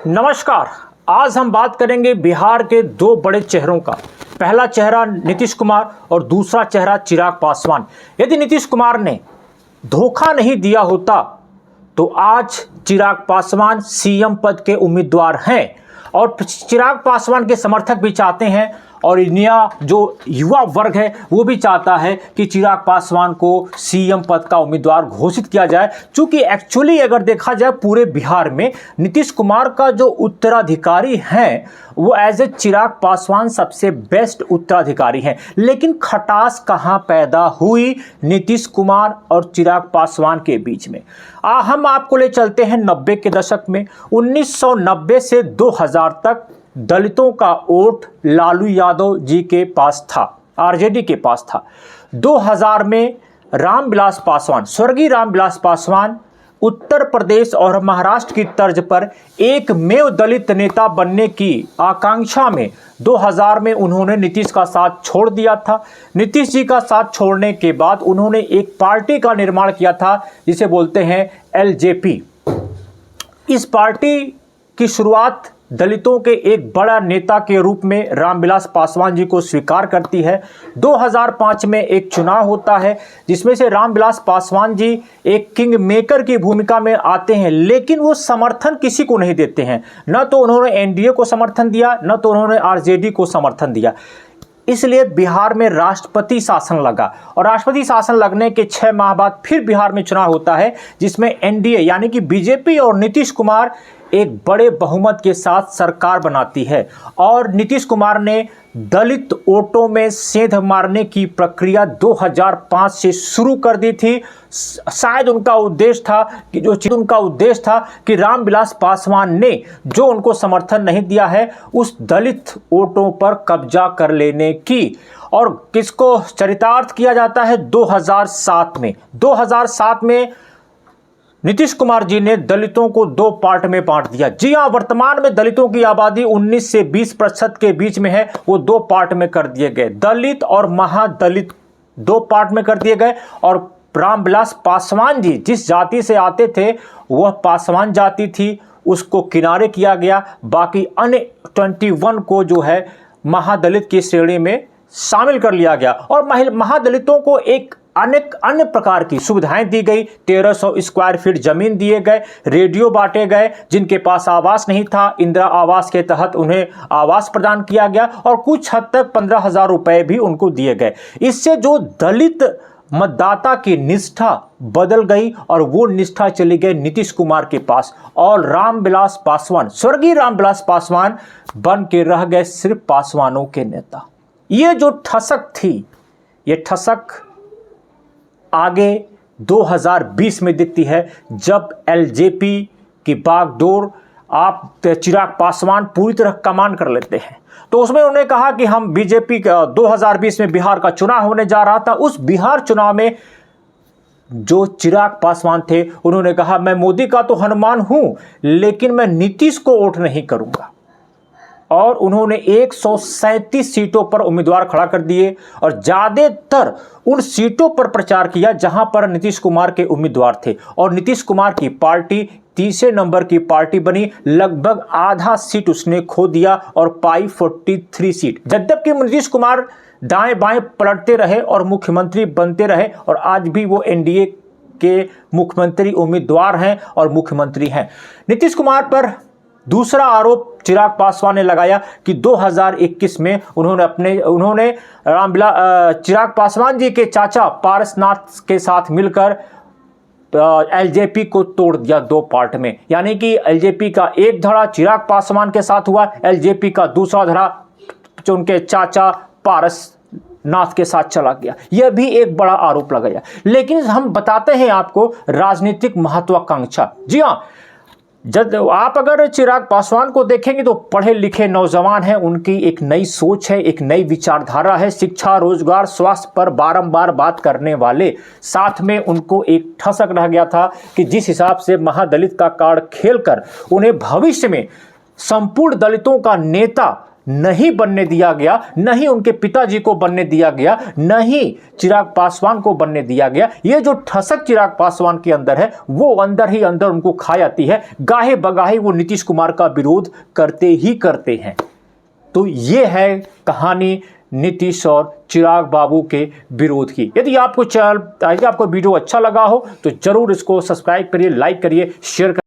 नमस्कार। आज हम बात करेंगे बिहार के दो बड़े चेहरों का। पहला चेहरा नीतीश कुमार और दूसरा चेहरा चिराग पासवान। यदि नीतीश कुमार ने धोखा नहीं दिया होता तो आज चिराग पासवान सीएम पद के उम्मीदवार हैं और चिराग पासवान के समर्थक भी चाहते हैं और नया जो युवा वर्ग है वो भी चाहता है कि चिराग पासवान को सीएम पद का उम्मीदवार घोषित किया जाए। क्योंकि एक्चुअली अगर देखा जाए पूरे बिहार में नीतीश कुमार का जो उत्तराधिकारी हैं वो एज ए चिराग पासवान सबसे बेस्ट उत्तराधिकारी हैं। लेकिन खटास कहाँ पैदा हुई नीतीश कुमार और चिराग पासवान के बीच में। हम आपको ले चलते हैं 90 के दशक में। 1990 से 2000 तक दलितों का वोट लालू यादव जी के पास था, आरजेडी के पास था। 2000 में रामविलास पासवान, स्वर्गीय रामविलास पासवान उत्तर प्रदेश और महाराष्ट्र की तर्ज पर एकमेव दलित नेता बनने की आकांक्षा में 2000 में उन्होंने नीतीश का साथ छोड़ दिया था। नीतीश जी का साथ छोड़ने के बाद उन्होंने एक पार्टी का निर्माण किया था जिसे बोलते हैं एलजेपी। इस पार्टी की शुरुआत दलितों के एक बड़ा नेता के रूप में रामविलास पासवान जी को स्वीकार करती है। 2005 में एक चुनाव होता है जिसमें से रामविलास पासवान जी एक किंग मेकर की भूमिका में आते हैं, लेकिन वो समर्थन किसी को नहीं देते हैं। न तो उन्होंने एनडीए को समर्थन दिया, न तो उन्होंने आरजेडी को समर्थन दिया। इसलिए बिहार में राष्ट्रपति शासन लगा और राष्ट्रपति शासन लगने के 6 माह बाद फिर बिहार में चुनाव होता है जिसमें एनडीए यानी कि बीजेपी और नीतीश कुमार एक बड़े बहुमत के साथ सरकार बनाती है। और नीतीश कुमार ने दलित वोटों में सेंध मारने की प्रक्रिया 2005 से शुरू कर दी थी। शायद उनका उद्देश्य था कि रामविलास पासवान ने जो उनको समर्थन नहीं दिया है उस दलित वोटों पर कब्जा कर लेने की। और किसको चरितार्थ किया जाता है 2007 में। 2007 में नीतीश कुमार जी ने दलितों को 2 पार्ट में बांट दिया। जी हाँ, वर्तमान में दलितों की आबादी 19 से 20% के बीच में है, वो 2 पार्ट में कर दिए गए। दलित और महादलित 2 पार्ट में कर दिए गए। और रामविलास पासवान जी जिस जाति से आते थे वह पासवान जाति थी, उसको किनारे किया गया। बाकी अन्य 21 को जो है महादलित की श्रेणी में शामिल कर लिया गया और महादलितों को एक अनेक अन्य प्रकार की सुविधाएं दी गई। 1300 स्क्वायर फीट जमीन दिए गए, रेडियो बांटे गए। जिनके पास आवास नहीं था, इंदिरा आवास के तहत उन्हें आवास प्रदान किया गया और कुछ हद तक 15,000 रुपए भी उनको दिए गए। इससे जो दलित मतदाता की निष्ठा बदल गई और वो निष्ठा चली गई नीतीश कुमार के पास और रामविलास पासवान, स्वर्गीय रामविलास पासवान बन के रह गए सिर्फ पासवानों के नेता। ये जो ठसक थी, ये ठसक आगे 2020 में दिखती है जब एलजेपी की बागडोर आप चिराग पासवान पूरी तरह कमान कर लेते हैं। तो उसमें उन्होंने कहा कि हम बीजेपी का 2020 में बिहार का चुनाव होने जा रहा था। उस बिहार चुनाव में जो चिराग पासवान थे उन्होंने कहा मैं मोदी का तो हनुमान हूं लेकिन मैं नीतीश को वोट नहीं करूंगा। और उन्होंने 137 सीटों पर उम्मीदवार खड़ा कर दिए और ज्यादातर उन सीटों पर प्रचार किया जहां पर नीतीश कुमार के उम्मीदवार थे। और नीतीश कुमार की पार्टी तीसरे नंबर की पार्टी बनी। लगभग आधा सीट उसने खो दिया और पाई 43 सीट। जबकि नीतीश कुमार दाएं बाएं पलटते रहे और मुख्यमंत्री बनते रहे और आज भी वो एनडीए के मुख्यमंत्री उम्मीदवार हैं और मुख्यमंत्री हैं। नीतीश कुमार पर दूसरा आरोप चिराग पासवान ने लगाया कि 2021 में उन्होंने चिराग पासवान जी के चाचा पारसनाथ के साथ मिलकर एलजेपी को तोड़ दिया 2 पार्ट में। यानी कि एलजेपी का एक धड़ा चिराग पासवान के साथ हुआ, एलजेपी का दूसरा धड़ा जो उनके चाचा पारसनाथ के साथ चला गया। यह भी एक बड़ा आरोप लगाया। लेकिन हम बताते हैं आपको राजनीतिक महत्वाकांक्षा। जी हाँ, जब आप अगर चिराग पासवान को देखेंगे तो पढ़े लिखे नौजवान हैं, उनकी एक नई सोच है, एक नई विचारधारा है। शिक्षा, रोजगार, स्वास्थ्य पर बारंबार बात करने वाले। साथ में उनको एक ठसक रह गया था कि जिस हिसाब से महादलित का कार्ड खेलकर उन्हें भविष्य में संपूर्ण दलितों का नेता नहीं बनने दिया गया, नहीं उनके पिताजी को बनने दिया गया, नहीं चिराग पासवान को बनने दिया गया। ये जो ठसक चिराग पासवान के अंदर है वो अंदर ही अंदर उनको खा जाती है। गाहे बगाहे वो नीतीश कुमार का विरोध करते ही करते हैं। तो ये है कहानी नीतीश और चिराग बाबू के विरोध की। यदि आपको वीडियो अच्छा लगा हो तो जरूर इसको सब्सक्राइब करिए, लाइक करिए, शेयर करिए।